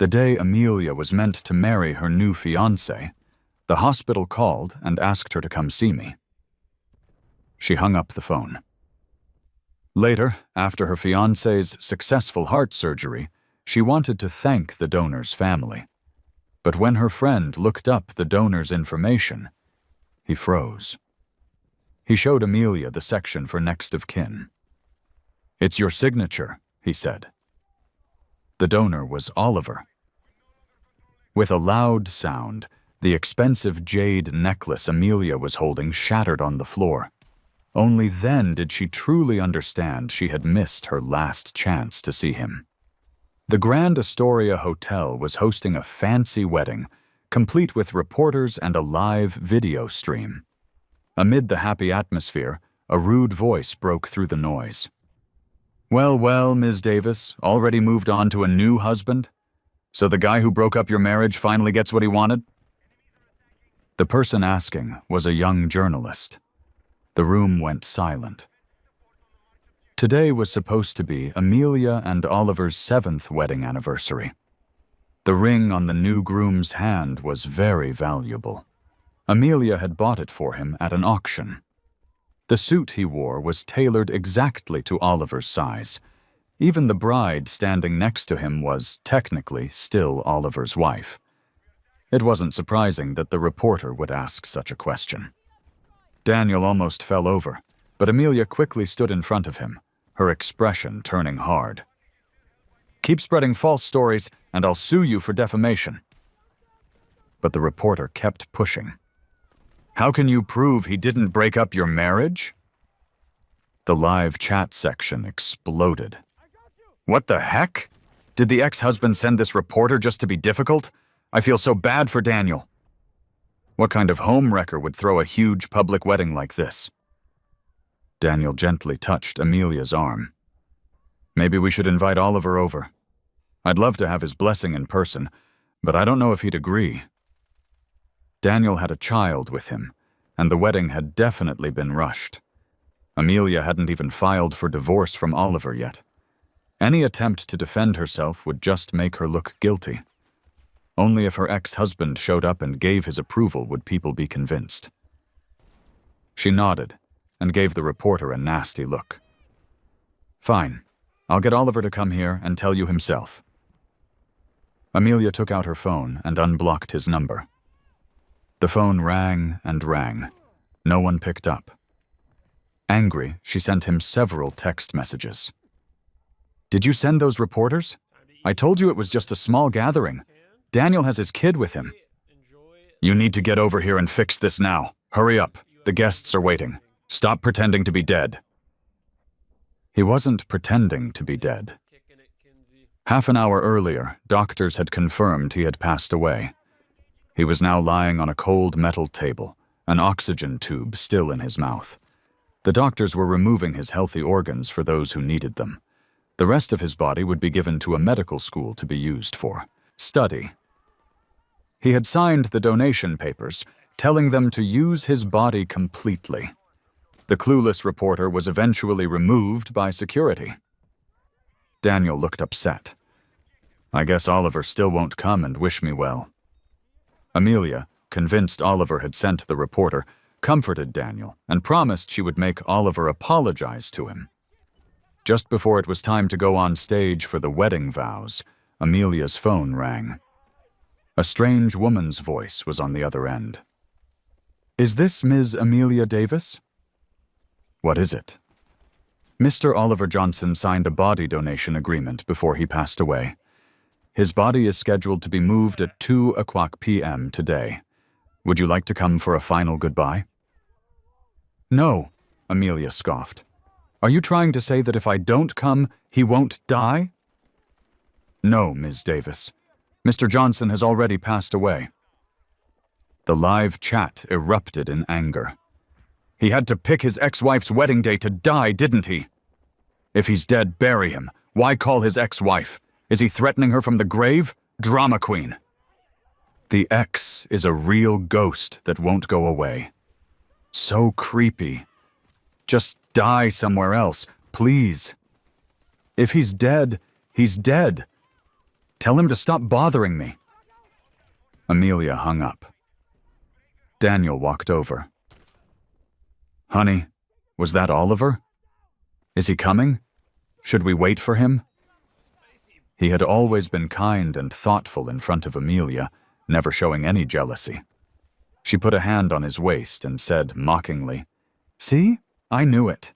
The day Amelia was meant to marry her new fiancé, the hospital called and asked her to come see me. She hung up the phone. Later, after her fiancé's successful heart surgery, she wanted to thank the donor's family. But when her friend looked up the donor's information, he froze. He showed Amelia the section for next of kin. "It's your signature," he said. The donor was Oliver. With a loud sound, the expensive jade necklace Amelia was holding shattered on the floor. Only then did she truly understand she had missed her last chance to see him. The Grand Astoria Hotel was hosting a fancy wedding, complete with reporters and a live video stream. Amid the happy atmosphere, a rude voice broke through the noise. "Well, well, Ms. Davis, already moved on to a new husband? So the guy who broke up your marriage finally gets what he wanted?" The person asking was a young journalist. The room went silent. Today was supposed to be Amelia and Oliver's 7th wedding anniversary. The ring on the new groom's hand was very valuable. Amelia had bought it for him at an auction. The suit he wore was tailored exactly to Oliver's size. Even the bride standing next to him was, technically, still Oliver's wife. It wasn't surprising that the reporter would ask such a question. Daniel almost fell over, but Amelia quickly stood in front of him, her expression turning hard. "Keep spreading false stories, and I'll sue you for defamation." But the reporter kept pushing. "How can you prove he didn't break up your marriage?" The live chat section exploded. "What the heck? Did the ex-husband send this reporter just to be difficult? I feel so bad for Daniel. What kind of homewrecker would throw a huge public wedding like this?" Daniel gently touched Amelia's arm. "Maybe we should invite Oliver over. I'd love to have his blessing in person, but I don't know if he'd agree." Daniel had a child with him, and the wedding had definitely been rushed. Amelia hadn't even filed for divorce from Oliver yet. Any attempt to defend herself would just make her look guilty. Only if her ex-husband showed up and gave his approval would people be convinced. She nodded and gave the reporter a nasty look. "Fine. I'll get Oliver to come here and tell you himself." Amelia took out her phone and unblocked his number. The phone rang and rang. No one picked up. Angry, she sent him several text messages. "Did you send those reporters? I told you it was just a small gathering. Daniel has his kid with him. You need to get over here and fix this now. Hurry up. The guests are waiting. Stop pretending to be dead." He wasn't pretending to be dead. Half an hour earlier, doctors had confirmed he had passed away. He was now lying on a cold metal table, an oxygen tube still in his mouth. The doctors were removing his healthy organs for those who needed them. The rest of his body would be given to a medical school to be used for study. He had signed the donation papers, telling them to use his body completely. The clueless reporter was eventually removed by security. Daniel looked upset. "I guess Oliver still won't come and wish me well." Amelia, convinced Oliver had sent the reporter, comforted Daniel and promised she would make Oliver apologize to him. Just before it was time to go on stage for the wedding vows, Amelia's phone rang. A strange woman's voice was on the other end. "Is this Ms. Amelia Davis?" "What is it?" "Mr. Oliver Johnson signed a body donation agreement before he passed away. His body is scheduled to be moved at 2:00 p.m. today. Would you like to come for a final goodbye?" "No," Amelia scoffed. "Are you trying to say that if I don't come, he won't die?" "No, Ms. Davis. Mr. Johnson has already passed away." The live chat erupted in anger. "He had to pick his ex-wife's wedding day to die, didn't he? If he's dead, bury him. Why call his ex-wife? Is he threatening her from the grave? Drama queen." The ex is a real ghost that won't go away. So creepy. Just die somewhere else, please. If he's dead, he's dead. Tell him to stop bothering me. Amelia hung up. Daniel walked over. Honey, was that Oliver? Is he coming? Should we wait for him? He had always been kind and thoughtful in front of Amelia, never showing any jealousy. She put a hand on his waist and said mockingly, "See? I knew it.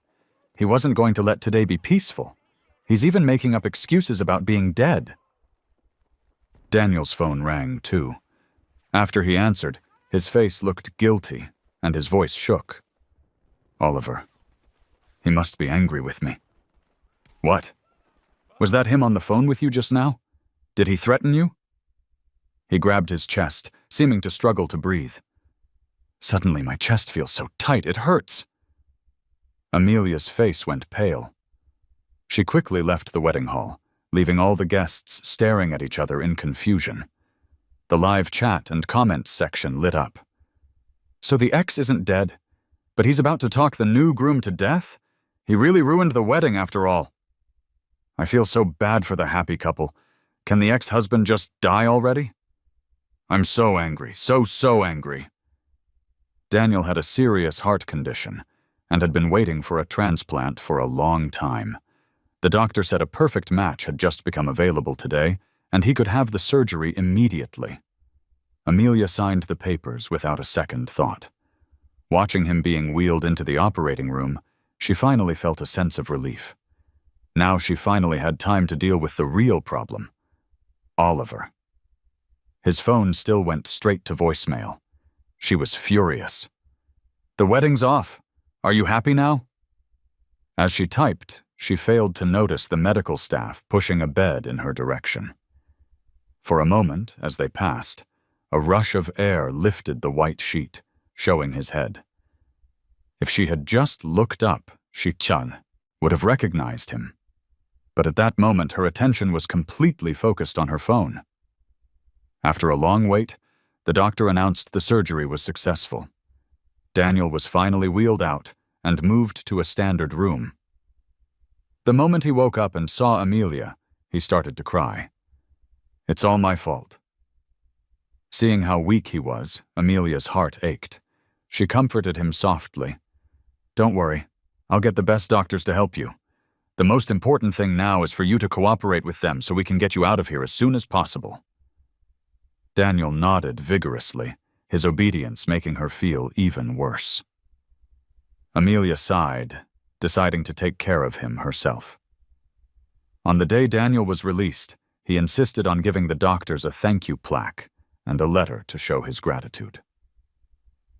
He wasn't going to let today be peaceful. He's even making up excuses about being dead." Daniel's phone rang, too. After he answered, his face looked guilty and his voice shook. Oliver. He must be angry with me. What? Was that him on the phone with you just now? Did he threaten you? He grabbed his chest, seeming to struggle to breathe. Suddenly my chest feels so tight, it hurts. Amelia's face went pale. She quickly left the wedding hall, leaving all the guests staring at each other in confusion. The live chat and comments section lit up. So the ex isn't dead, but he's about to talk the new groom to death? He really ruined the wedding after all. I feel so bad for the happy couple. Can the ex-husband just die already? I'm so angry, so angry. Daniel had a serious heart condition and had been waiting for a transplant for a long time. The doctor said a perfect match had just become available today, and he could have the surgery immediately. Amelia signed the papers without a second thought. Watching him being wheeled into the operating room, she finally felt a sense of relief. Now she finally had time to deal with the real problem. Oliver. His phone still went straight to voicemail. She was furious. The wedding's off. Are you happy now? As she typed, she failed to notice the medical staff pushing a bed in her direction. For a moment, as they passed, a rush of air lifted the white sheet, showing his head. If she had just looked up, Shi-chan would have recognized him. But at that moment, her attention was completely focused on her phone. After a long wait, the doctor announced the surgery was successful. Daniel was finally wheeled out and moved to a standard room. The moment he woke up and saw Amelia, he started to cry. It's all my fault. Seeing how weak he was, Amelia's heart ached. She comforted him softly. Don't worry, I'll get the best doctors to help you. The most important thing now is for you to cooperate with them so we can get you out of here as soon as possible. Daniel nodded vigorously, his obedience making her feel even worse. Amelia sighed, deciding to take care of him herself. On the day Daniel was released, he insisted on giving the doctors a thank you plaque and a letter to show his gratitude.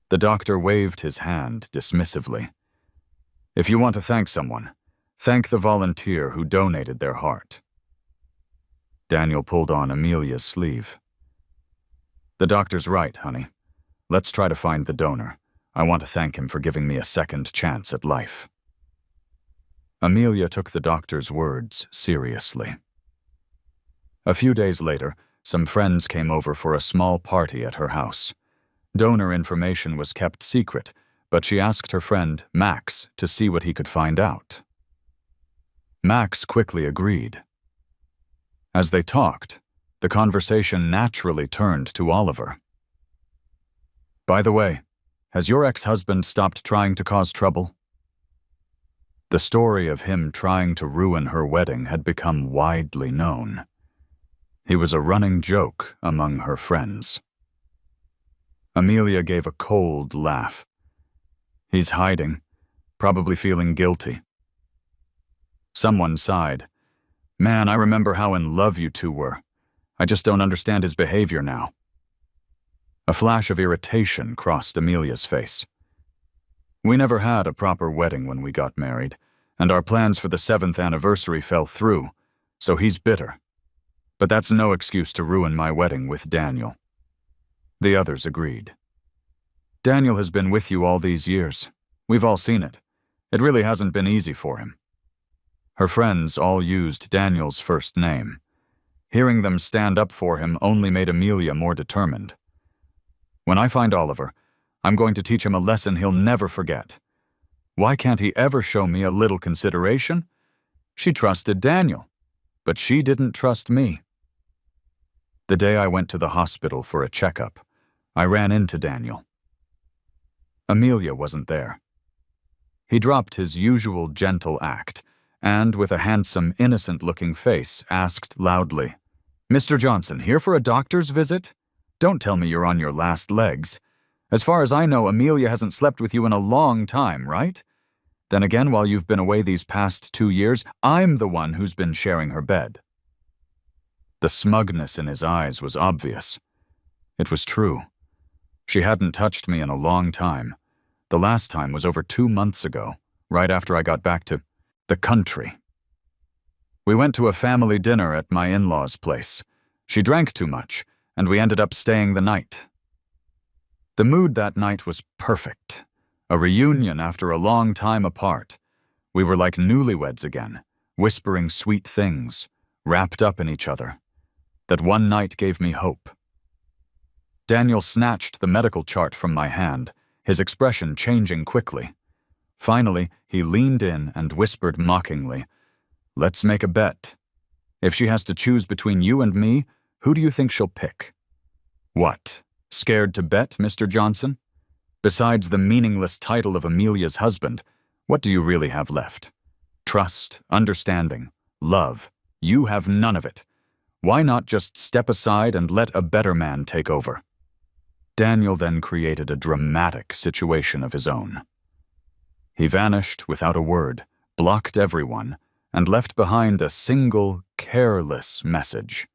The doctor waved his hand dismissively. If you want to thank someone, thank the volunteer who donated their heart. Daniel pulled on Amelia's sleeve. The doctor's right, honey. Let's try to find the donor. I want to thank him for giving me a second chance at life. Amelia took the doctor's words seriously. A few days later, some friends came over for a small party at her house. Donor information was kept secret, but she asked her friend, Max, to see what he could find out. Max quickly agreed. As they talked, the conversation naturally turned to Oliver. By the way, has your ex-husband stopped trying to cause trouble? The story of him trying to ruin her wedding had become widely known. He was a running joke among her friends. Amelia gave a cold laugh. He's hiding, probably feeling guilty. Someone sighed. Man, I remember how in love you two were. I just don't understand his behavior now. A flash of irritation crossed Amelia's face. We never had a proper wedding when we got married, and our plans for the 7th anniversary fell through, so he's bitter. But that's no excuse to ruin my wedding with Daniel. The others agreed. Daniel has been with you all these years. We've all seen it. It really hasn't been easy for him. Her friends all used Daniel's first name. Hearing them stand up for him only made Amelia more determined. When I find Oliver, I'm going to teach him a lesson he'll never forget. Why can't he ever show me a little consideration? She trusted Daniel, but she didn't trust me. The day I went to the hospital for a checkup, I ran into Daniel. Amelia wasn't there. He dropped his usual gentle act and, with a handsome, innocent-looking face, asked loudly, "Mr. Johnson, here for a doctor's visit? Don't tell me you're on your last legs. As far as I know, Amelia hasn't slept with you in a long time, right? Then again, while you've been away these past 2 years, I'm the one who's been sharing her bed." The smugness in his eyes was obvious. It was true. She hadn't touched me in a long time. The last time was over 2 months ago, right after I got back to the country. We went to a family dinner at my in-laws' place. She drank too much, and we ended up staying the night. The mood that night was perfect. A reunion after a long time apart. We were like newlyweds again, whispering sweet things, wrapped up in each other. That one night gave me hope. Daniel snatched the medical chart from my hand, his expression changing quickly. Finally, he leaned in and whispered mockingly, "Let's make a bet. If she has to choose between you and me, who do you think she'll pick?" "What? Scared to bet, Mr. Johnson? Besides the meaningless title of Amelia's husband, what do you really have left? Trust, understanding, love. You have none of it. Why not just step aside and let a better man take over?" Daniel then created a dramatic situation of his own. He vanished without a word, blocked everyone, and left behind a single, careless message.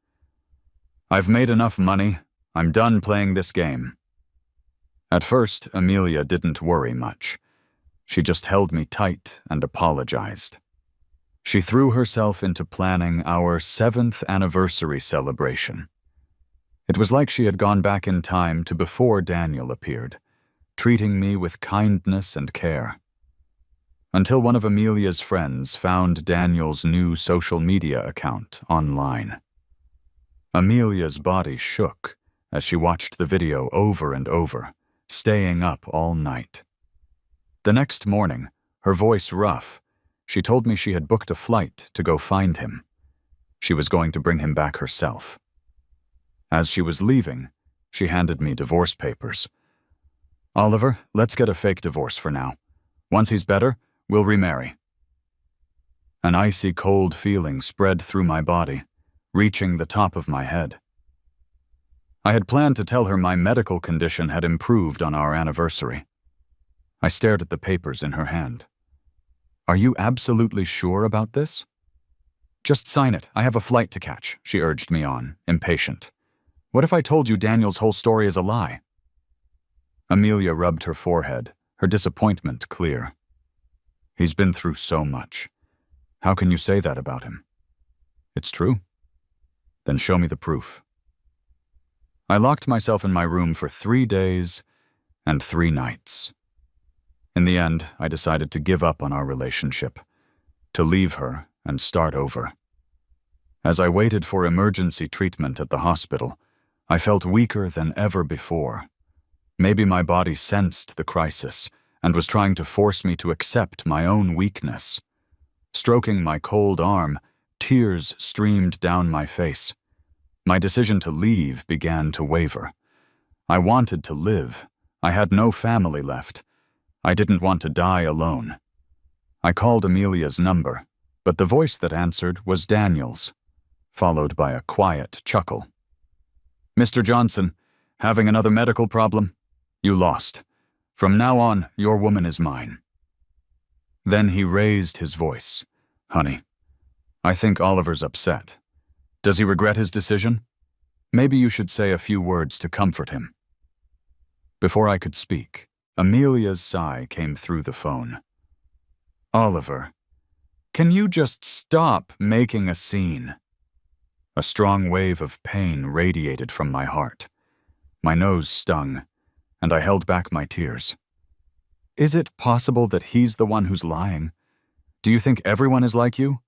"I've made enough money. I'm done playing this game." At first, Amelia didn't worry much. She just held me tight and apologized. She threw herself into planning our 7th anniversary celebration. It was like she had gone back in time to before Daniel appeared, treating me with kindness and care. Until one of Amelia's friends found Daniel's new social media account online. Amelia's body shook as she watched the video over and over, staying up all night. The next morning, her voice rough, she told me she had booked a flight to go find him. She was going to bring him back herself. As she was leaving, she handed me divorce papers. "Oliver, let's get a fake divorce for now. Once he's better, we'll remarry." An icy cold feeling spread through my body, reaching the top of my head. I had planned to tell her my medical condition had improved on our anniversary. I stared at the papers in her hand. "Are you absolutely sure about this?" "Just sign it. I have a flight to catch," she urged me on, impatient. "What if I told you Daniel's whole story is a lie?" Amelia rubbed her forehead, her disappointment clear. "He's been through so much. How can you say that about him?" "It's true." "Then show me the proof." I locked myself in my room for 3 days and 3 nights. In the end, I decided to give up on our relationship, to leave her and start over. As I waited for emergency treatment at the hospital, I felt weaker than ever before. Maybe my body sensed the crisis and was trying to force me to accept my own weakness. Stroking my cold arm, tears streamed down my face. My decision to leave began to waver. I wanted to live. I had no family left. I didn't want to die alone. I called Amelia's number, but the voice that answered was Daniel's, followed by a quiet chuckle. "Mr. Johnson, having another medical problem? You lost. From now on, your woman is mine." Then he raised his voice. "Honey, I think Oliver's upset. Does he regret his decision? Maybe you should say a few words to comfort him." Before I could speak, Amelia's sigh came through the phone. "Oliver, can you just stop making a scene?" A strong wave of pain radiated from my heart. My nose stung, and I held back my tears. "Is it possible that he's the one who's lying? Do you think everyone is like you?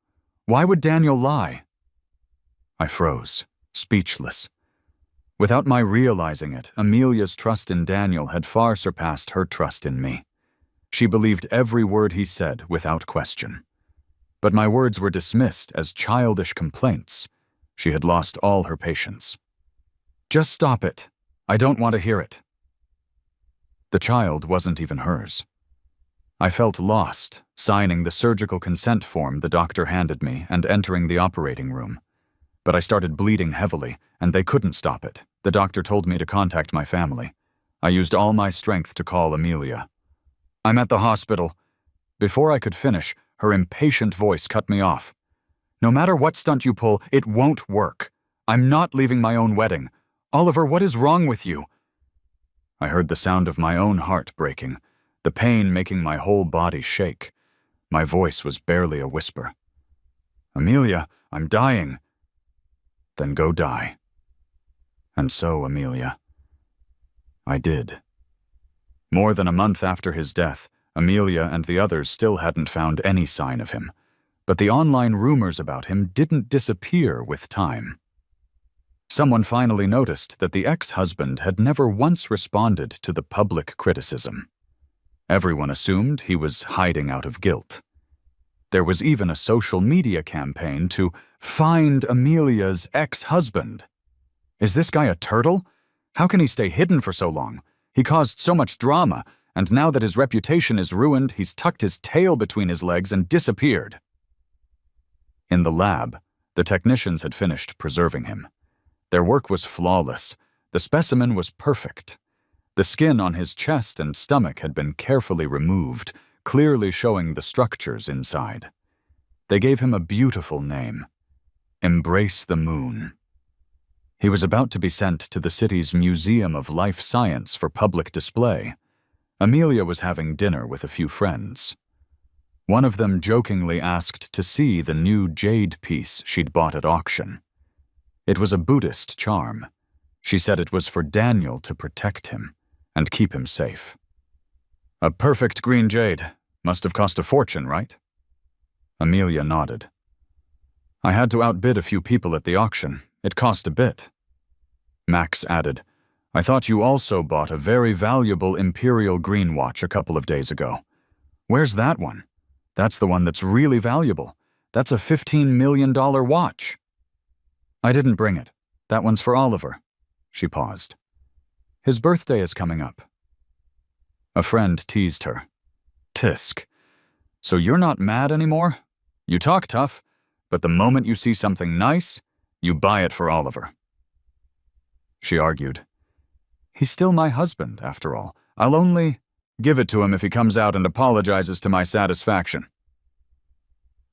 Why would Daniel lie?" I froze, speechless. Without my realizing it, Amelia's trust in Daniel had far surpassed her trust in me. She believed every word he said without question. But my words were dismissed as childish complaints. She had lost all her patience. Just stop it. I don't want to hear it. The child wasn't even hers. I felt lost, signing the surgical consent form the doctor handed me and entering the operating room. But I started bleeding heavily, and they couldn't stop it. The doctor told me to contact my family. I used all my strength to call Amelia. I'm at the hospital. Before I could finish, her impatient voice cut me off. No matter what stunt you pull, it won't work. I'm not leaving my own wedding. Oliver, what is wrong with you? I heard the sound of my own heart breaking, the pain making my whole body shake. My voice was barely a whisper. Amelia, I'm dying. Then go die. And so, Amelia, I did. More than a month after his death, Amelia and the others still hadn't found any sign of him, but the online rumors about him didn't disappear with time. Someone finally noticed that the ex-husband had never once responded to the public criticism. Everyone assumed he was hiding out of guilt. There was even a social media campaign to find Amelia's ex-husband. Is this guy a turtle? How can he stay hidden for so long? He caused so much drama, and now that his reputation is ruined, he's tucked his tail between his legs and disappeared. In the lab, the technicians had finished preserving him. Their work was flawless. The specimen was perfect. The skin on his chest and stomach had been carefully removed, clearly showing the structures inside. They gave him a beautiful name, Embrace the Moon. He was about to be sent to the city's Museum of Life Science for public display. Amelia was having dinner with a few friends. One of them jokingly asked to see the new jade piece she'd bought at auction. It was a Buddhist charm. She said it was for Daniel to protect him and keep him safe. A perfect green jade. Must have cost a fortune, right? Amelia nodded. I had to outbid a few people at the auction. It cost a bit. Max added, I thought you also bought a very valuable Imperial green watch a couple of days ago. Where's that one? That's the one that's really valuable. That's a $15 million watch. I didn't bring it. That one's for Oliver. She paused. His birthday is coming up. A friend teased her. Tisk. So you're not mad anymore? You talk tough, but the moment you see something nice, you buy it for Oliver. She argued. He's still my husband, after all. I'll only give it to him if he comes out and apologizes to my satisfaction.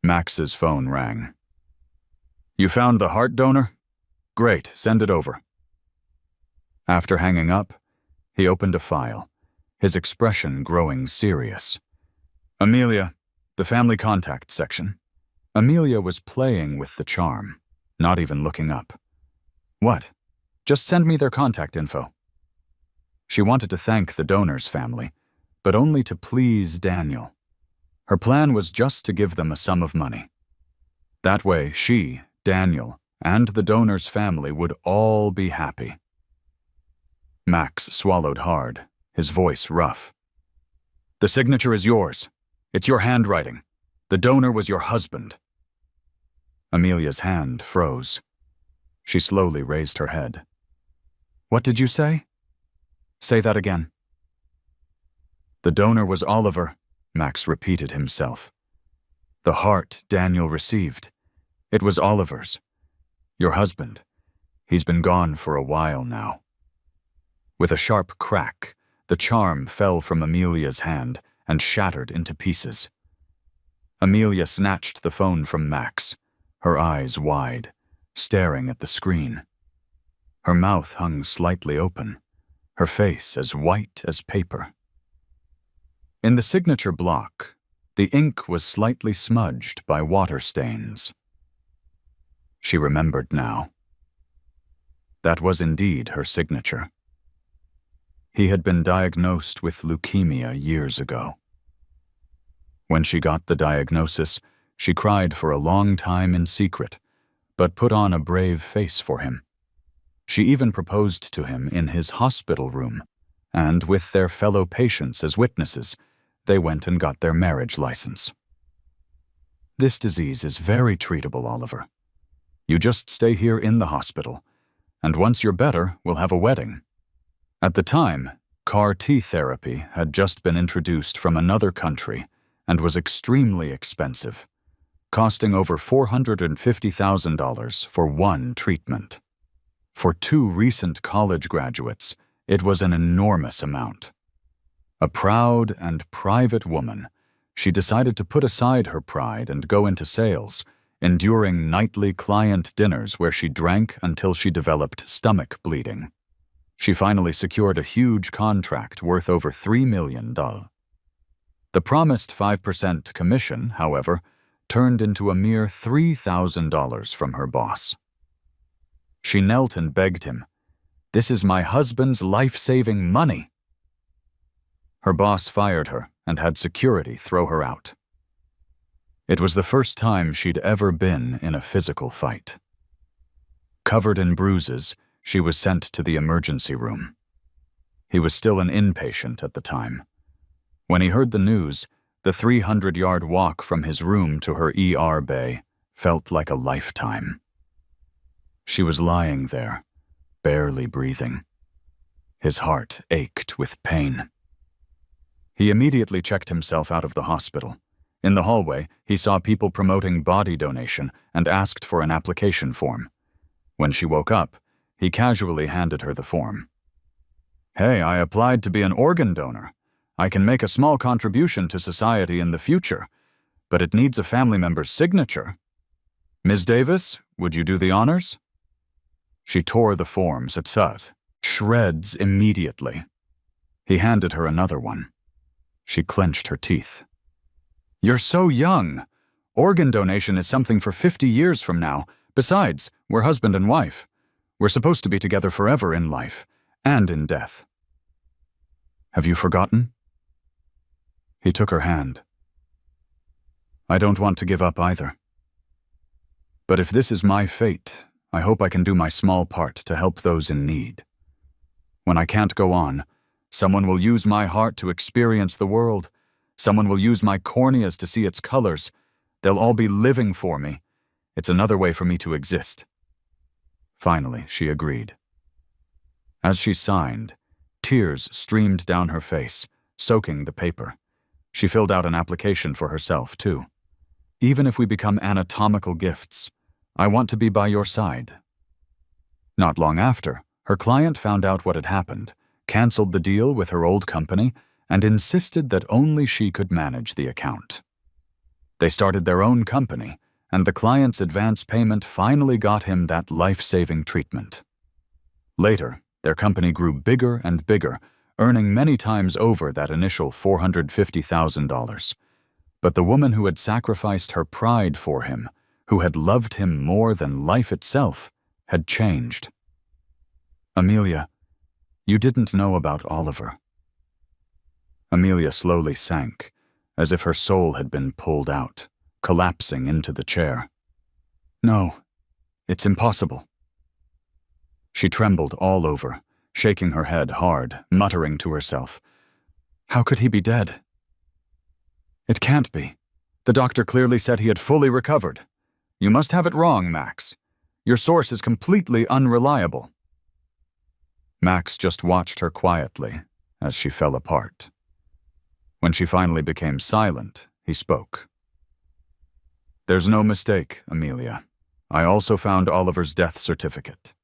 Max's phone rang. You found the heart donor? Great, send it over. After hanging up, he opened a file, his expression growing serious. Amelia, the family contact section. Amelia was playing with the charm, not even looking up. What? Just send me their contact info. She wanted to thank the donor's family, but only to please Daniel. Her plan was just to give them a sum of money. That way, she, Daniel, and the donor's family would all be happy. Max swallowed hard, his voice rough. The signature is yours. It's your handwriting. The donor was your husband. Amelia's hand froze. She slowly raised her head. What did you say? Say that again. The donor was Oliver, Max repeated himself. The heart Daniel received. It was Oliver's. Your husband. He's been gone for a while now. With a sharp crack, the charm fell from Amelia's hand and shattered into pieces. Amelia snatched the phone from Max, her eyes wide, staring at the screen. Her mouth hung slightly open, her face as white as paper. In the signature block, the ink was slightly smudged by water stains. She remembered now. That was indeed her signature. He had been diagnosed with leukemia years ago. When she got the diagnosis, she cried for a long time in secret, but put on a brave face for him. She even proposed to him in his hospital room, and with their fellow patients as witnesses, they went and got their marriage license. This disease is very treatable, Oliver. You just stay here in the hospital, and once you're better, we'll have a wedding." At the time, CAR-T therapy had just been introduced from another country and was extremely expensive, costing over $450,000 for one treatment. For two recent college graduates, it was an enormous amount. A proud and private woman, she decided to put aside her pride and go into sales, enduring nightly client dinners where she drank until she developed stomach bleeding. She finally secured a huge contract worth over $3 million. The promised 5% commission, however, turned into a mere $3,000 from her boss. She knelt and begged him, "This is my husband's life-saving money." Her boss fired her and had security throw her out. It was the first time she'd ever been in a physical fight. Covered in bruises, she was sent to the emergency room. He was still an inpatient at the time. When he heard the news, the 300-yard walk from his room to her ER bay felt like a lifetime. She was lying there, barely breathing. His heart ached with pain. He immediately checked himself out of the hospital. In the hallway, he saw people promoting body donation and asked for an application form. When she woke up, he casually handed her the form. "Hey, I applied to be an organ donor. I can make a small contribution to society in the future, but it needs a family member's signature. Ms. Davis, would you do the honors?" She tore the forms at shreds immediately. He handed her another one. She clenched her teeth. "You're so young. Organ donation is something for 50 years from now. Besides, we're husband and wife. We're supposed to be together forever in life and in death." "Have you forgotten?" He took her hand. "I don't want to give up either. But if this is my fate, I hope I can do my small part to help those in need. When I can't go on, someone will use my heart to experience the world. Someone will use my corneas to see its colors. They'll all be living for me. It's another way for me to exist." Finally, she agreed. As she signed, tears streamed down her face, soaking the paper. She filled out an application for herself, too. "Even if we become anatomical gifts, I want to be by your side." Not long after, her client found out what had happened, canceled the deal with her old company, and insisted that only she could manage the account. They started their own company, and the client's advance payment finally got him that life-saving treatment. Later, their company grew bigger and bigger, earning many times over that initial $450,000. But the woman who had sacrificed her pride for him, who had loved him more than life itself, had changed. "Amelia, you didn't know about Oliver." Amelia slowly sank, as if her soul had been pulled out, collapsing into the chair. "No, it's impossible." She trembled all over, shaking her head hard, muttering to herself, "How could he be dead? It can't be. The doctor clearly said he had fully recovered. You must have it wrong, Max. Your source is completely unreliable." Max just watched her quietly as she fell apart. When she finally became silent, he spoke. "There's no mistake, Amelia. I also found Oliver's death certificate."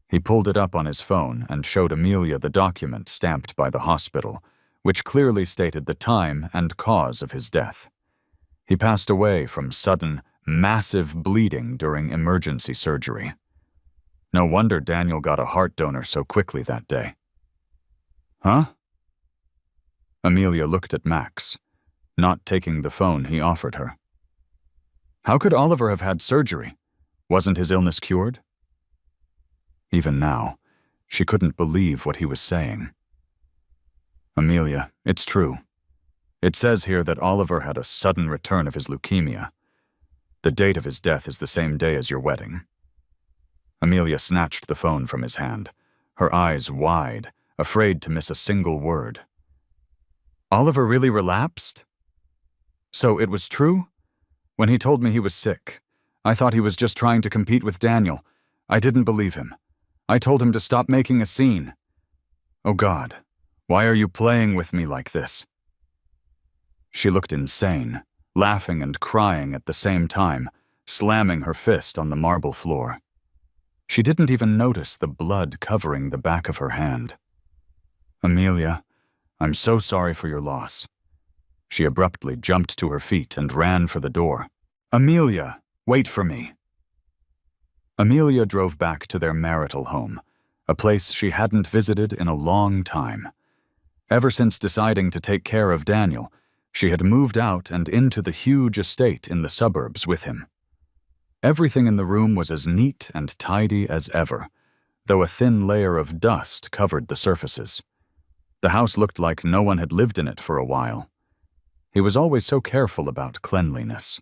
He pulled it up on his phone and showed Amelia the document stamped by the hospital, which clearly stated the time and cause of his death. He passed away from sudden, massive bleeding during emergency surgery. No wonder Daniel got a heart donor so quickly that day. "Huh?" Amelia looked at Max, not taking the phone he offered her. How could Oliver have had surgery? Wasn't his illness cured? Even now, she couldn't believe what he was saying. "Amelia, it's true. It says here that Oliver had a sudden return of his leukemia. The date of his death is the same day as your wedding." Amelia snatched the phone from his hand, her eyes wide, afraid to miss a single word. "Oliver really relapsed? So it was true? When he told me he was sick, I thought he was just trying to compete with Daniel. I didn't believe him. I told him to stop making a scene. Oh God, why are you playing with me like this? She looked insane, laughing and crying at the same time, slamming her fist on the marble floor. She didn't even notice the blood covering the back of her hand. Amelia, I'm so sorry for your loss. She abruptly jumped to her feet and ran for the door. Amelia, wait for me. Amelia drove back to their marital home, a place she hadn't visited in a long time. Ever since deciding to take care of Daniel, she had moved out and into the huge estate in the suburbs with him. Everything in the room was as neat and tidy as ever, though a thin layer of dust covered the surfaces. The house looked like no one had lived in it for a while. He was always so careful about cleanliness.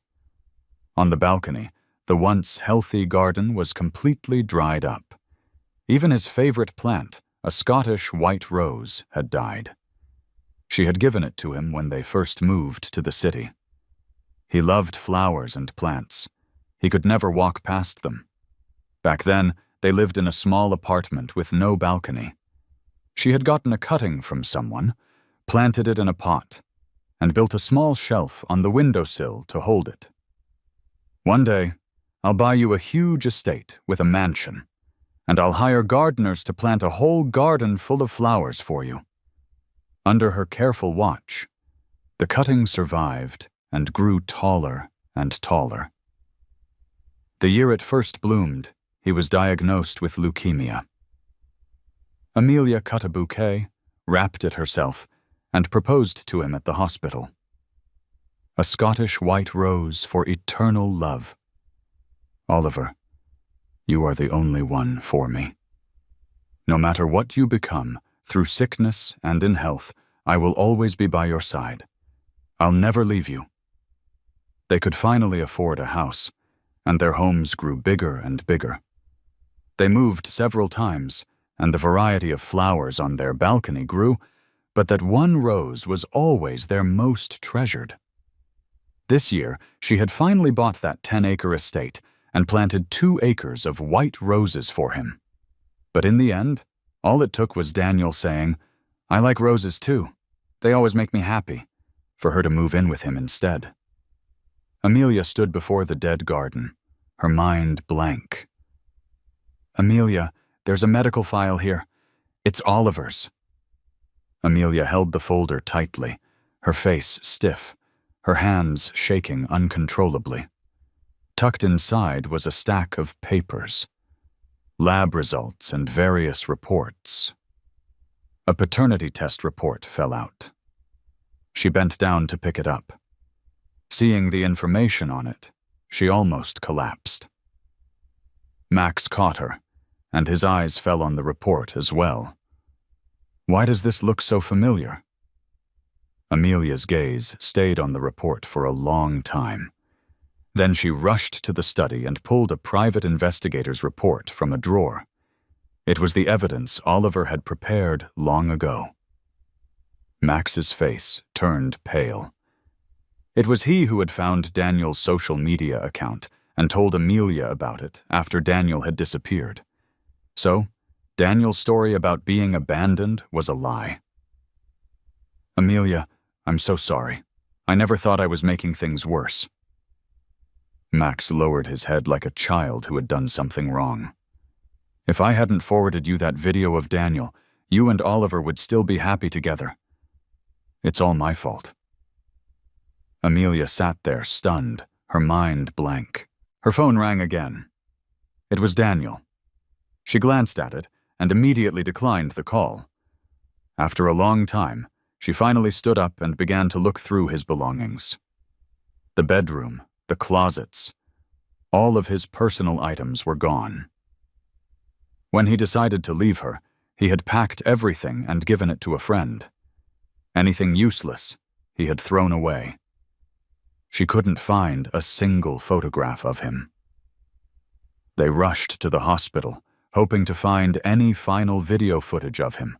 On the balcony, the once healthy garden was completely dried up. Even his favorite plant, a Scottish white rose, had died. She had given it to him when they first moved to the city. He loved flowers and plants. He could never walk past them. Back then, they lived in a small apartment with no balcony. She had gotten a cutting from someone, planted it in a pot, and built a small shelf on the windowsill to hold it. One day, I'll buy you a huge estate with a mansion, and I'll hire gardeners to plant a whole garden full of flowers for you. Under her careful watch, the cutting survived and grew taller and taller. The year it first bloomed, he was diagnosed with leukemia. Amelia cut a bouquet, wrapped it herself, and proposed to him at the hospital. A Scottish white rose for eternal love. Oliver, you are the only one for me. No matter what you become, through sickness and in health, I will always be by your side. I'll never leave you. They could finally afford a house, and their homes grew bigger and bigger. They moved several times, and the variety of flowers on their balcony grew, but that one rose was always their most treasured. This year, she had finally bought that 10-acre estate and planted 2 acres of white roses for him. But in the end, all it took was Daniel saying, "I like roses too. They always make me happy," for her to move in with him instead. Amelia stood before the dead garden, her mind blank. Amelia, there's a medical file here. It's Oliver's. Amelia held the folder tightly, her face stiff, her hands shaking uncontrollably. Tucked inside was a stack of papers, lab results and various reports. A paternity test report fell out. She bent down to pick it up. Seeing the information on it, she almost collapsed. Max caught her, and his eyes fell on the report as well. Why does this look so familiar? Amelia's gaze stayed on the report for a long time. Then she rushed to the study and pulled a private investigator's report from a drawer. It was the evidence Oliver had prepared long ago. Max's face turned pale. It was he who had found Daniel's social media account and told Amelia about it after Daniel had disappeared. So, Daniel's story about being abandoned was a lie. Amelia, I'm so sorry. I never thought I was making things worse. Max lowered his head like a child who had done something wrong. If I hadn't forwarded you that video of Daniel, you and Oliver would still be happy together. It's all my fault. Amelia sat there stunned, her mind blank. Her phone rang again. It was Daniel. She glanced at it and immediately declined the call. After a long time, she finally stood up and began to look through his belongings. The bedroom, the closets, all of his personal items were gone. When he decided to leave her, he had packed everything and given it to a friend. Anything useless, he had thrown away. She couldn't find a single photograph of him. They rushed to the hospital, hoping to find any final video footage of him.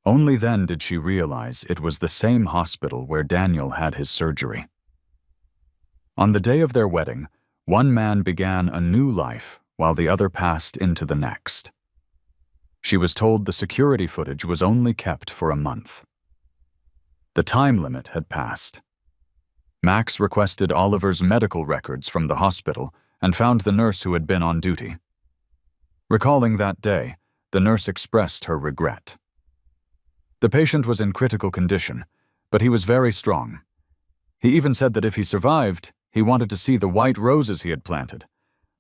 Only then did she realize it was the same hospital where Daniel had his surgery. On the day of their wedding, one man began a new life while the other passed into the next. She was told the security footage was only kept for a month. The time limit had passed. Max requested Oliver's medical records from the hospital and found the nurse who had been on duty. Recalling that day, the nurse expressed her regret. The patient was in critical condition, but he was very strong. He even said that if he survived, he wanted to see the white roses he had planted.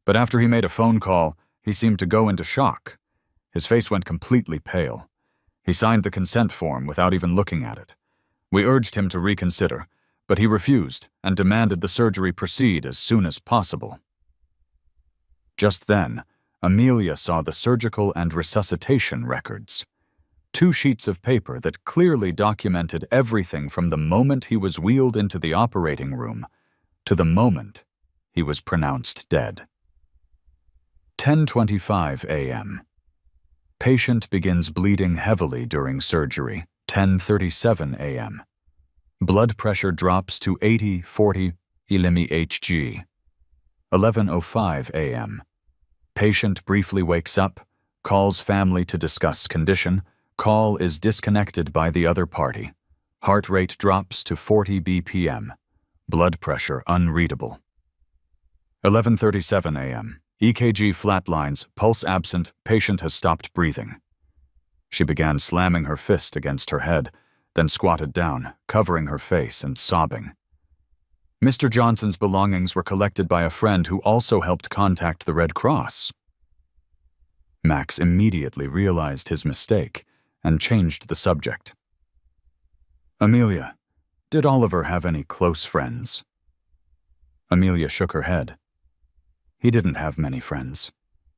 But after he made a phone call, he seemed to go into shock. His face went completely pale. He signed the consent form without even looking at it. We urged him to reconsider, but he refused and demanded the surgery proceed as soon as possible. Just then, Amelia saw the surgical and resuscitation records. 2 sheets of paper that clearly documented everything from the moment he was wheeled into the operating room to the moment he was pronounced dead. 10:25 a.m. Patient begins bleeding heavily during surgery. 10:37 a.m. Blood pressure drops to 80/40 mmHg. 11:05 a.m. Patient briefly wakes up, calls family to discuss condition. Call is disconnected by the other party. Heart rate drops to 40 bpm. Blood pressure unreadable. 11:37 a.m. EKG flatlines, pulse absent, patient has stopped breathing. She began slamming her fist against her head, then squatted down, covering her face and sobbing. Mr. Johnson's belongings were collected by a friend who also helped contact the Red Cross. Max immediately realized his mistake and changed the subject. Amelia, did Oliver have any close friends? Amelia shook her head. He didn't have many friends.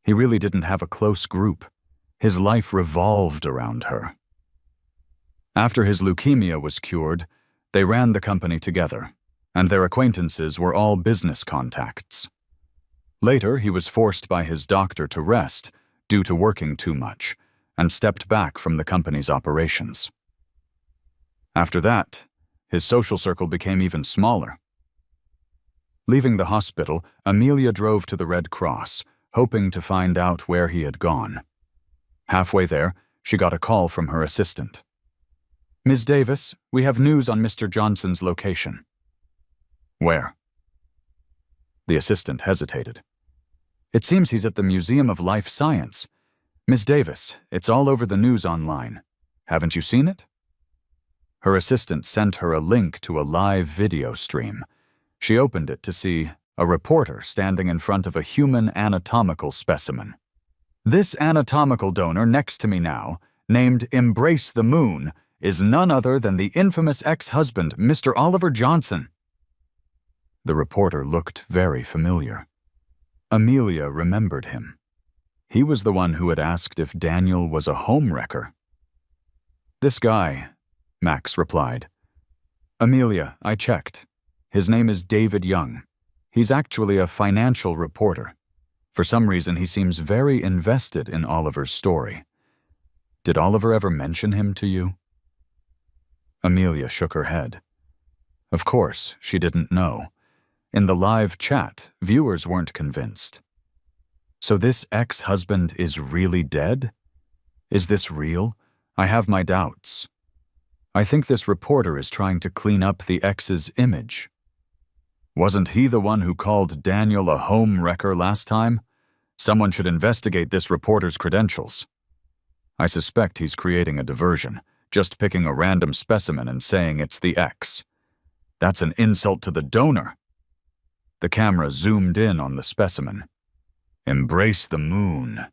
He really didn't have a close group. His life revolved around her. After his leukemia was cured, they ran the company together, and their acquaintances were all business contacts. Later, he was forced by his doctor to rest due to working too much, and stepped back from the company's operations. After that, his social circle became even smaller. Leaving the hospital, Amelia drove to the Red Cross, hoping to find out where he had gone. Halfway there, she got a call from her assistant. "Ms. Davis, we have news on Mr. Johnson's location." "Where?" The assistant hesitated. "It seems he's at the Museum of Life Science. Ms. Davis, it's all over the news online. Haven't you seen it?" Her assistant sent her a link to a live video stream. She opened it to see a reporter standing in front of a human anatomical specimen. "This anatomical donor next to me now, named Embrace the Moon, is none other than the infamous ex-husband, Mr. Oliver Johnson." The reporter looked very familiar. Amelia remembered him. He was the one who had asked if Daniel was a homewrecker. "This guy," Max replied. "Amelia, I checked. His name is David Young. He's actually a financial reporter. For some reason, he seems very invested in Oliver's story. Did Oliver ever mention him to you?" Amelia shook her head. Of course, she didn't know. In the live chat, viewers weren't convinced. So this ex-husband is really dead? Is this real? I have my doubts. I think this reporter is trying to clean up the ex's image. Wasn't he the one who called Daniel a home wrecker last time? Someone should investigate this reporter's credentials. I suspect he's creating a diversion, just picking a random specimen and saying it's the ex. That's an insult to the donor. The camera zoomed in on the specimen. Embrace the Moon.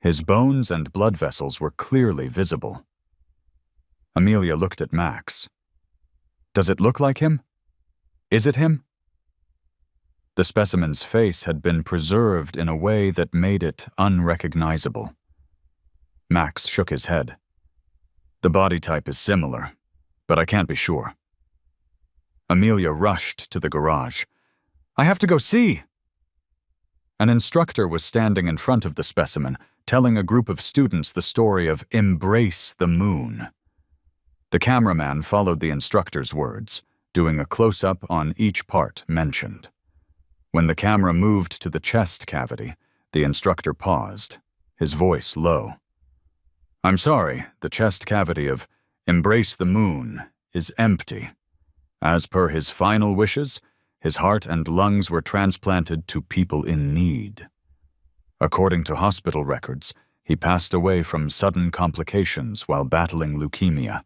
His bones and blood vessels were clearly visible. Amelia looked at Max. Does it look like him? Is it him? The specimen's face had been preserved in a way that made it unrecognizable. Max shook his head. The body type is similar, but I can't be sure. Amelia rushed to the garage. I have to go see! An instructor was standing in front of the specimen, telling a group of students the story of Embrace the Moon. The cameraman followed the instructor's words, doing a close-up on each part mentioned. When the camera moved to the chest cavity, the instructor paused, his voice low. I'm sorry, the chest cavity of Embrace the Moon is empty. As per his final wishes, his heart and lungs were transplanted to people in need. According to hospital records, he passed away from sudden complications while battling leukemia.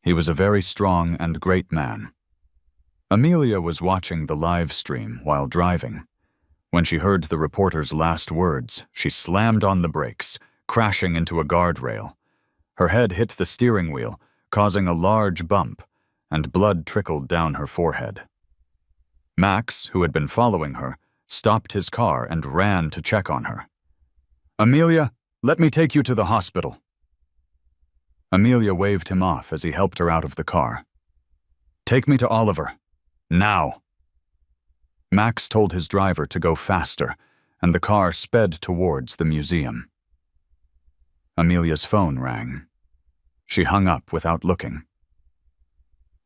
He was a very strong and great man. Amelia was watching the live stream while driving. When she heard the reporter's last words, she slammed on the brakes, crashing into a guardrail. Her head hit the steering wheel, causing a large bump, and blood trickled down her forehead. Max, who had been following her, stopped his car and ran to check on her. "Amelia, let me take you to the hospital." Amelia waved him off as he helped her out of the car. "Take me to Oliver. Now." Max told his driver to go faster, and the car sped towards the museum. Amelia's phone rang. She hung up without looking.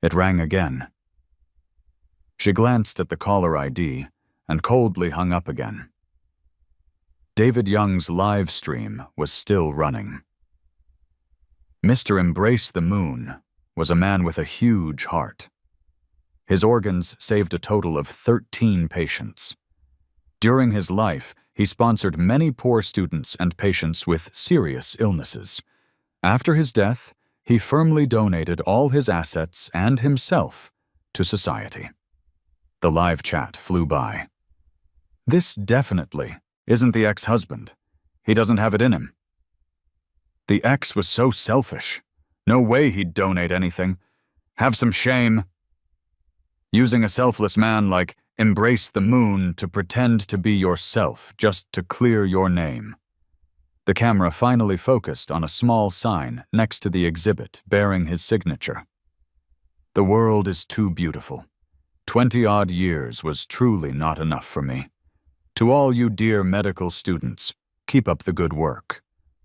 It rang again. She glanced at the caller ID and coldly hung up again. David Young's live stream was still running. Mr. Embrace the Moon was a man with a huge heart. His organs saved a total of 13 patients. During his life, he sponsored many poor students and patients with serious illnesses. After his death, he firmly donated all his assets and himself to society. The live chat flew by. "This definitely isn't the ex-husband. He doesn't have it in him. The ex was so selfish. No way he'd donate anything. Have some shame. Using a selfless man like Embrace the Moon to pretend to be yourself just to clear your name." The camera finally focused on a small sign next to the exhibit bearing his signature. "The world is too beautiful. 20-odd years was truly not enough for me. To all you dear medical students, keep up the good work.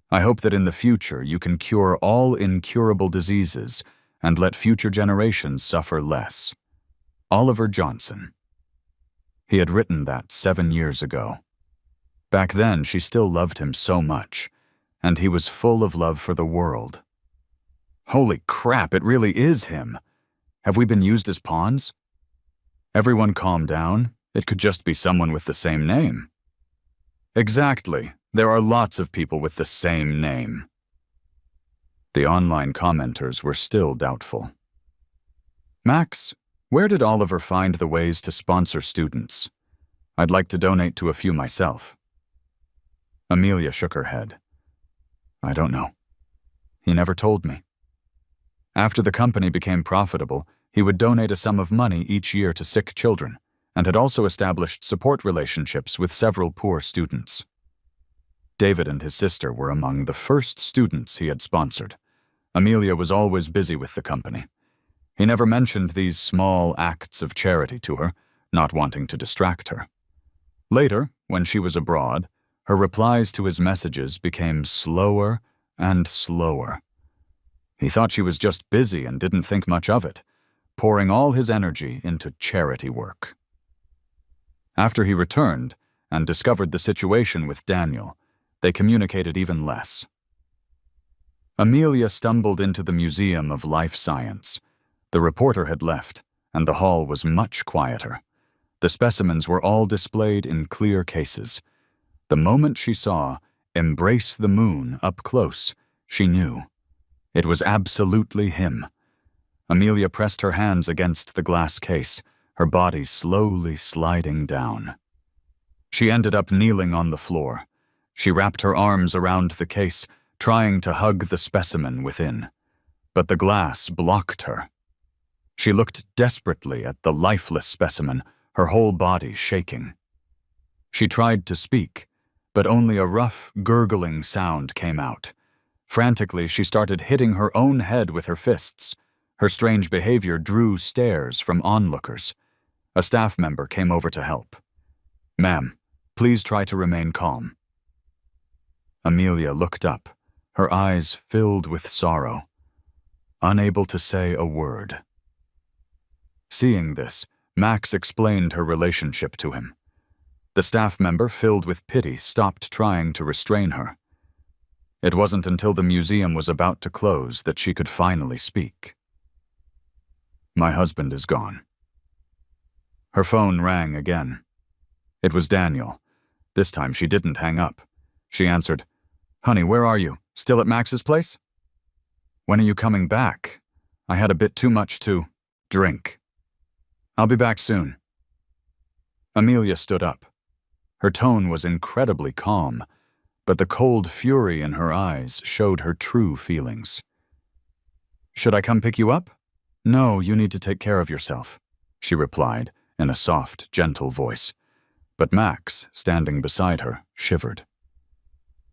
I hope that in the future you can cure all incurable diseases and let future generations suffer less. Oliver Johnson." He had written that 7 years ago. Back then, she still loved him so much, and he was full of love for the world. Holy crap, it really is him. Have we been used as pawns? Everyone calm down. It could just be someone with the same name. Exactly. There are lots of people with the same name. The online commenters were still doubtful. "Max, where did Oliver find the ways to sponsor students? I'd like to donate to a few myself." Amelia shook her head. "I don't know. He never told me. After the company became profitable, he would donate a sum of money each year to sick children, and had also established support relationships with several poor students. David and his sister were among the first students he had sponsored. Amelia was always busy with the company. He never mentioned these small acts of charity to her, not wanting to distract her. Later, when she was abroad, her replies to his messages became slower and slower. He thought she was just busy and didn't think much of it, pouring all his energy into charity work. After he returned and discovered the situation with Daniel, they communicated even less. Amelia stumbled into the Museum of Life Science. The reporter had left, and the hall was much quieter. The specimens were all displayed in clear cases. The moment she saw Embrace the Moon up close, she knew. It was absolutely him. Amelia pressed her hands against the glass case, her body slowly sliding down. She ended up kneeling on the floor. She wrapped her arms around the case, trying to hug the specimen within. But the glass blocked her. She looked desperately at the lifeless specimen, her whole body shaking. She tried to speak, but only a rough, gurgling sound came out. Frantically, she started hitting her own head with her fists. Her strange behavior drew stares from onlookers. A staff member came over to help. "Ma'am, please try to remain calm." Amelia looked up, her eyes filled with sorrow, unable to say a word. Seeing this, Max explained her relationship to him. The staff member, filled with pity, stopped trying to restrain her. It wasn't until the museum was about to close that she could finally speak. My husband is gone. Her phone rang again. It was Daniel. This time she didn't hang up. She answered, "Honey, where are you? Still at Max's place?" "When are you coming back? I had a bit too much to drink." "I'll be back soon." Amelia stood up. Her tone was incredibly calm, but the cold fury in her eyes showed her true feelings. "Should I come pick you up?" "No, you need to take care of yourself," she replied in a soft, gentle voice. But Max, standing beside her, shivered.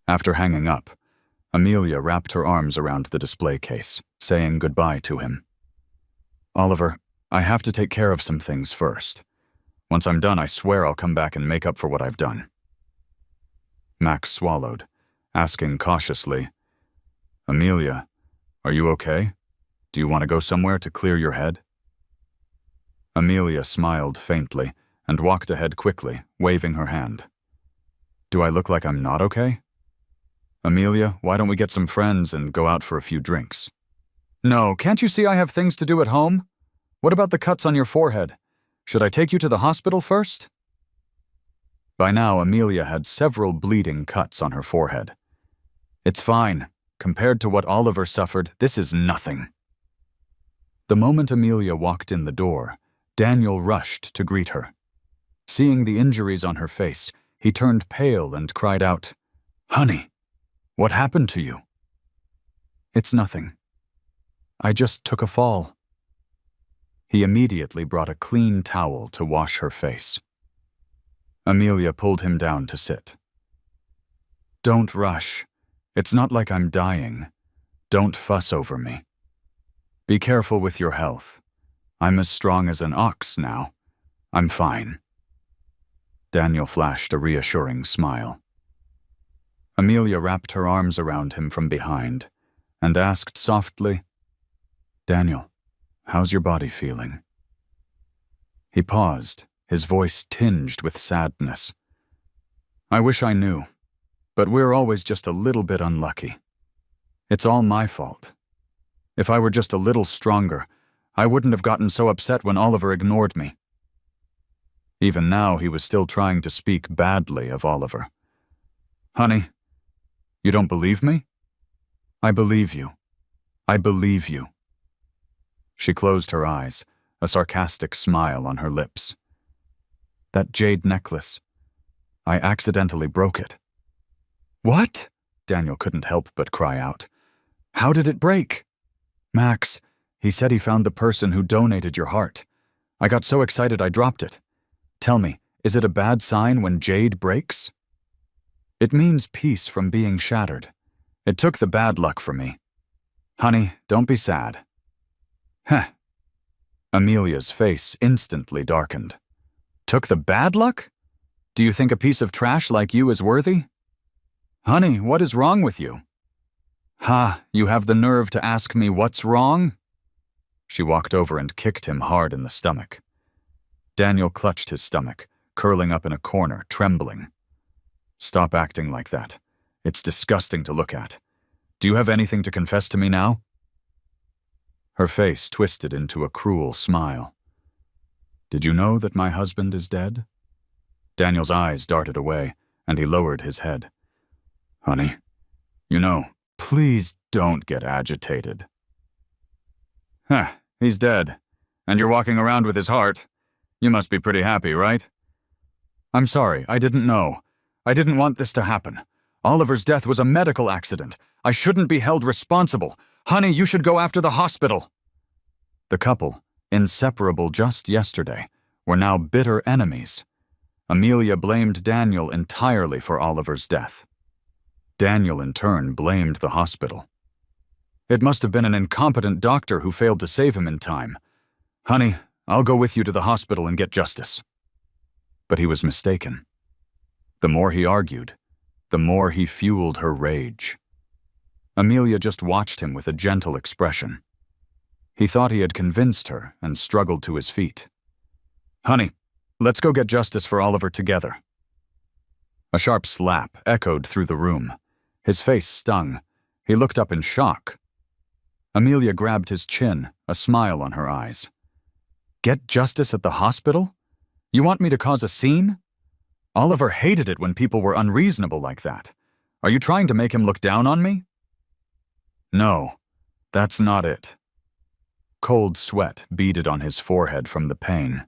After hanging up, Amelia wrapped her arms around the display case, saying goodbye to him. "Oliver, I have to take care of some things first. Once I'm done, I swear I'll come back and make up for what I've done." Max swallowed, asking cautiously, "Amelia, are you okay? Do you want to go somewhere to clear your head?" Amelia smiled faintly and walked ahead quickly, waving her hand. "Do I look like I'm not okay?" "Amelia, why don't we get some friends and go out for a few drinks?" "No, can't you see I have things to do at home? What about the cuts on your forehead? Should I take you to the hospital first?" By now, Amelia had several bleeding cuts on her forehead. "It's fine. Compared to what Oliver suffered, this is nothing." The moment Amelia walked in the door, Daniel rushed to greet her. Seeing the injuries on her face, he turned pale and cried out, "Honey, what happened to you?" "It's nothing. I just took a fall." He immediately brought a clean towel to wash her face. Amelia pulled him down to sit. "Don't rush. It's not like I'm dying. Don't fuss over me. Be careful with your health. I'm as strong as an ox now. I'm fine." Daniel flashed a reassuring smile. Amelia wrapped her arms around him from behind and asked softly, "Daniel, how's your body feeling?" He paused, his voice tinged with sadness. "I wish I knew, but we're always just a little bit unlucky. It's all my fault. If I were just a little stronger, I wouldn't have gotten so upset when Oliver ignored me." Even now, he was still trying to speak badly of Oliver. "Honey, you don't believe me?" "I believe you. I believe you." She closed her eyes, a sarcastic smile on her lips. "That jade necklace. I accidentally broke it." "What?" Daniel couldn't help but cry out. "How did it break?" "Max, he said he found the person who donated your heart. I got so excited I dropped it. Tell me, is it a bad sign when jade breaks?" "It means peace from being shattered. It took the bad luck for me. Honey, don't be sad." "Heh." Amelia's face instantly darkened. "Took the bad luck? Do you think a piece of trash like you is worthy?" "Honey, what is wrong with you?" "Ha, you have the nerve to ask me what's wrong?" She walked over and kicked him hard in the stomach. Daniel clutched his stomach, curling up in a corner, trembling. "Stop acting like that. It's disgusting to look at. Do you have anything to confess to me now?" Her face twisted into a cruel smile. "Did you know that my husband is dead?" Daniel's eyes darted away, and he lowered his head. "Honey, you know, please don't get agitated." "Huh, he's dead. And you're walking around with his heart. You must be pretty happy, right?" "I'm sorry, I didn't know. I didn't want this to happen. Oliver's death was a medical accident. I shouldn't be held responsible. Honey, you should go after the hospital." The couple, inseparable just yesterday, were now bitter enemies. Amelia blamed Daniel entirely for Oliver's death. Daniel, in turn, blamed the hospital. "It must have been an incompetent doctor who failed to save him in time. Honey, I'll go with you to the hospital and get justice." But he was mistaken. The more he argued, the more he fueled her rage. Amelia just watched him with a gentle expression. He thought he had convinced her and struggled to his feet. "Honey, let's go get justice for Oliver together." A sharp slap echoed through the room. His face stung. He looked up in shock. Amelia grabbed his chin, a smile on her eyes. Get justice at the hospital? You want me to cause a scene? Oliver hated it when people were unreasonable like that. Are you trying to make him look down on me? No, that's not it. Cold sweat beaded on his forehead from the pain.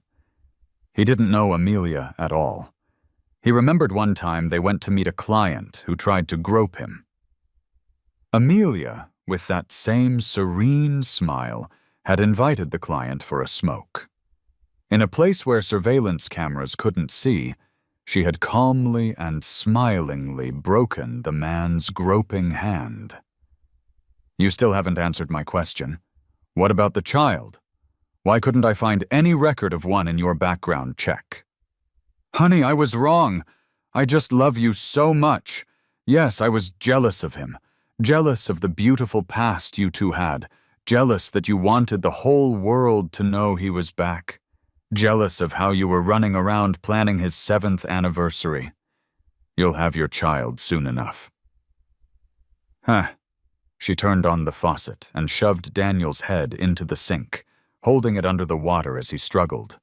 He didn't know Amelia at all. He remembered one time they went to meet a client who tried to grope him. Amelia, with that same serene smile, had invited the client for a smoke. In a place where surveillance cameras couldn't see, she had calmly and smilingly broken the man's groping hand. You still haven't answered my question. What about the child? Why couldn't I find any record of one in your background check? Honey, I was wrong. I just love you so much. Yes, I was jealous of him. Jealous of the beautiful past you two had. Jealous that you wanted the whole world to know he was back. Jealous of how you were running around planning his 7th anniversary. You'll have your child soon enough. Huh. She turned on the faucet and shoved Daniel's head into the sink, holding it under the water as he struggled.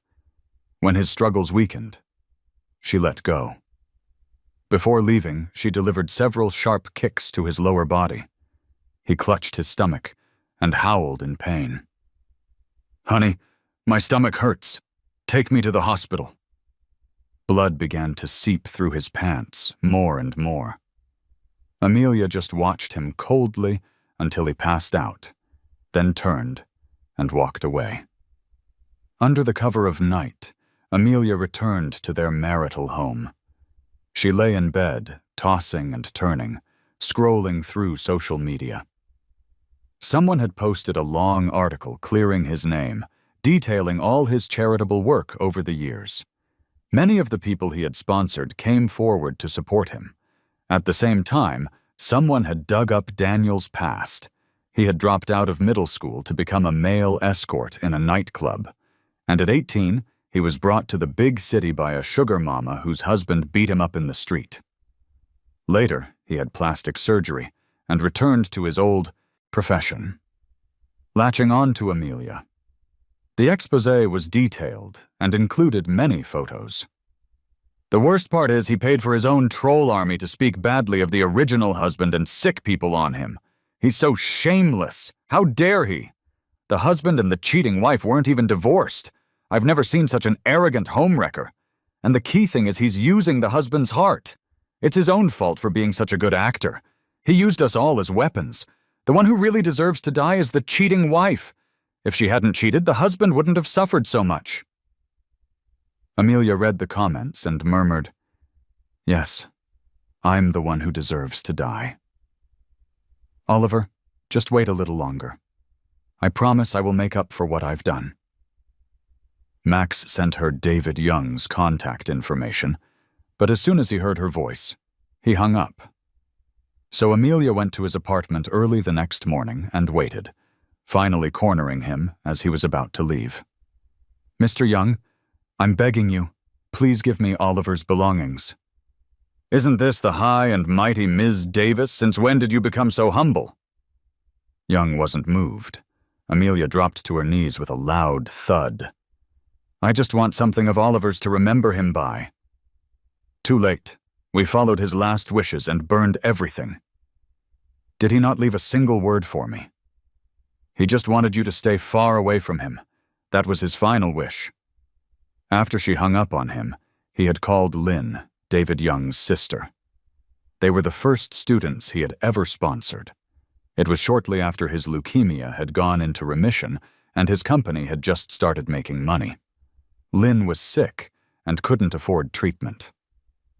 When his struggles weakened, she let go. Before leaving, she delivered several sharp kicks to his lower body. He clutched his stomach and howled in pain. Honey, my stomach hurts. Take me to the hospital. Blood began to seep through his pants more and more. Amelia just watched him coldly until he passed out, then turned and walked away. Under the cover of night, Amelia returned to their marital home. She lay in bed, tossing and turning, scrolling through social media. Someone had posted a long article clearing his name, detailing all his charitable work over the years. Many of the people he had sponsored came forward to support him. At the same time, someone had dug up Daniel's past. He had dropped out of middle school to become a male escort in a nightclub. And at 18, he was brought to the big city by a sugar mama whose husband beat him up in the street. Later, he had plastic surgery and returned to his old profession. Latching on to Amelia. The exposé was detailed and included many photos. The worst part is he paid for his own troll army to speak badly of the original husband and sick people on him. He's so shameless. How dare he? The husband and the cheating wife weren't even divorced. I've never seen such an arrogant homewrecker. And the key thing is he's using the husband's heart. It's his own fault for being such a good actor. He used us all as weapons. The one who really deserves to die is the cheating wife. If she hadn't cheated, the husband wouldn't have suffered so much. Amelia read the comments and murmured, Yes, I'm the one who deserves to die. Oliver, just wait a little longer. I promise I will make up for what I've done. Max sent her David Young's contact information, but as soon as he heard her voice, he hung up. So Amelia went to his apartment early the next morning and waited, finally cornering him as he was about to leave. Mr. Young, I'm begging you, please give me Oliver's belongings. Isn't this the high and mighty Ms. Davis? Since when did you become so humble? Young wasn't moved. Amelia dropped to her knees with a loud thud. I just want something of Oliver's to remember him by. Too late. We followed his last wishes and burned everything. Did he not leave a single word for me? He just wanted you to stay far away from him. That was his final wish. After she hung up on him, he had called Lynn, David Young's sister. They were the first students he had ever sponsored. It was shortly after his leukemia had gone into remission and his company had just started making money. Lynn was sick and couldn't afford treatment.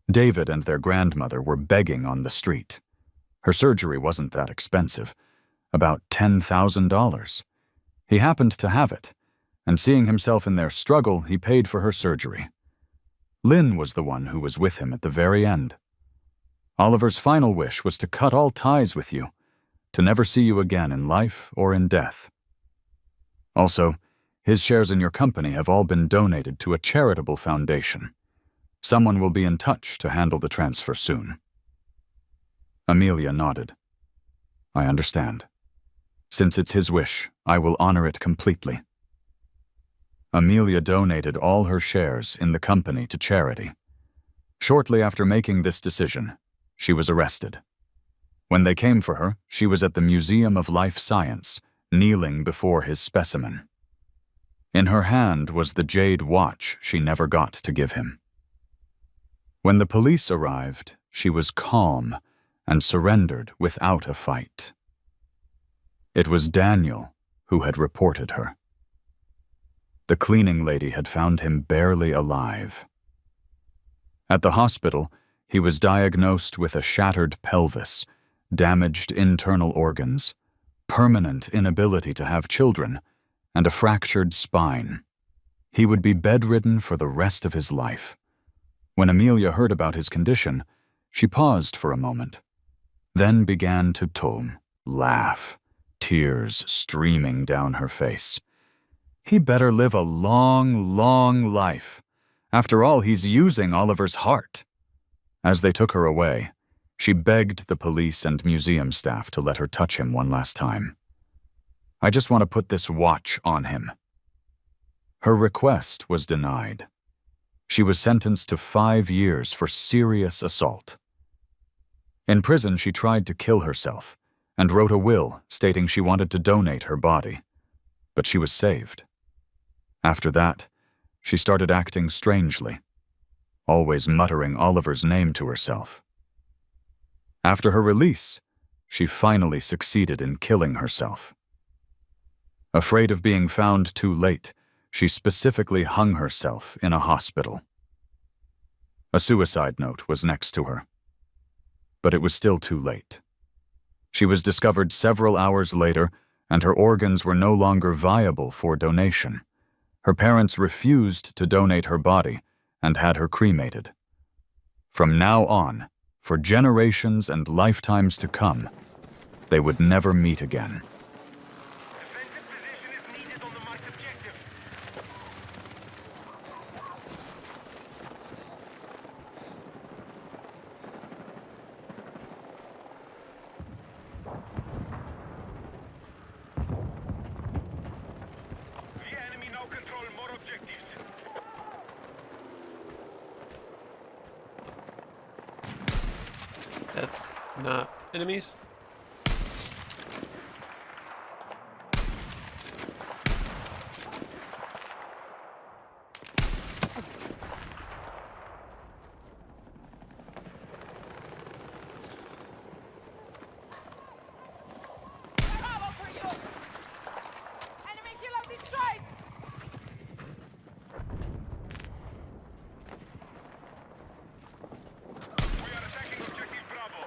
David and their grandmother were begging on the street. Her surgery wasn't that expensive, about $10,000. He happened to have it, and seeing himself in their struggle, he paid for her surgery. Lynn was the one who was with him at the very end. Oliver's final wish was to cut all ties with you, to never see you again in life or in death. Also, his shares in your company have all been donated to a charitable foundation. Someone will be in touch to handle the transfer soon. Amelia nodded. I understand. Since it's his wish, I will honor it completely. Amelia donated all her shares in the company to charity. Shortly after making this decision, she was arrested. When they came for her, she was at the Museum of Life Science, kneeling before his specimen. In her hand was the jade watch she never got to give him. When the police arrived, she was calm and surrendered without a fight. It was Daniel who had reported her. The cleaning lady had found him barely alive. At the hospital, he was diagnosed with a shattered pelvis, damaged internal organs, permanent inability to have children, and a fractured spine. He would be bedridden for the rest of his life. When Amelia heard about his condition, she paused for a moment, then began to laugh, tears streaming down her face. He better live a long, long life. After all, he's using Oliver's heart. As they took her away, she begged the police and museum staff to let her touch him one last time. I just want to put this watch on him. Her request was denied. She was sentenced to 5 years for serious assault. In prison, she tried to kill herself and wrote a will stating she wanted to donate her body, but she was saved. After that, she started acting strangely, always muttering Oliver's name to herself. After her release, she finally succeeded in killing herself. Afraid of being found too late, she specifically hung herself in a hospital. A suicide note was next to her, but it was still too late. She was discovered several hours later, and her organs were no longer viable for donation. Her parents refused to donate her body and had her cremated. From now on, for generations and lifetimes to come, they would never meet again. Defensive position is needed on the marked objective. The enemy now control more objectives. That's not enemies. We are attacking objective Bravo.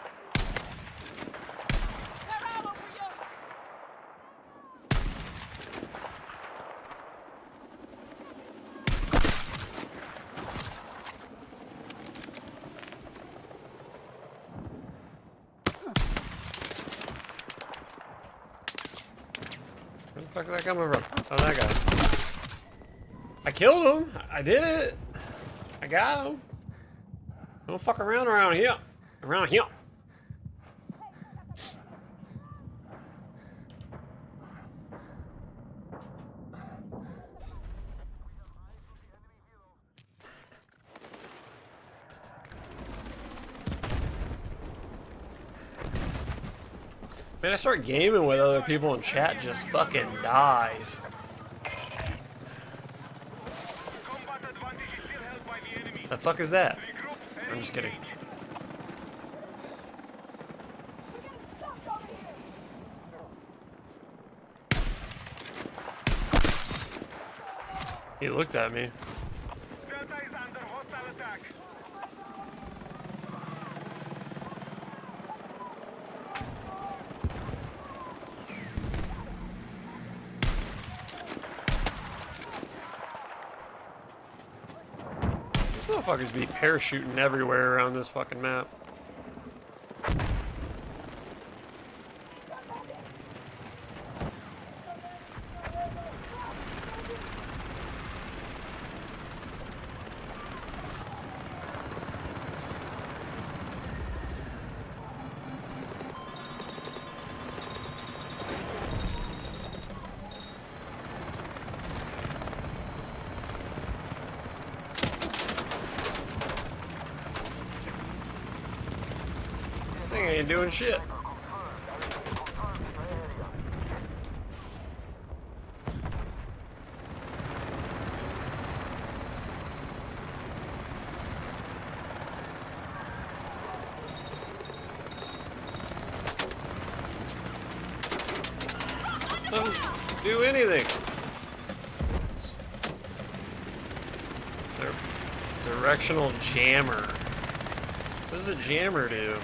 Where the fuck is that coming from? Oh, that guy. I killed him. I did it. I got him. Don't fuck around here. Around here. Man, I start gaming with other people and chat just fucking dies. Combat advantage is still held by the enemy. The fuck is that? Regroup. I'm just kidding. He looked at me. Delta is under hostile attack. These motherfuckers be parachuting everywhere around this fucking map. ain't doing shit. Doesn't do anything. Directional jammer. What does a jammer do?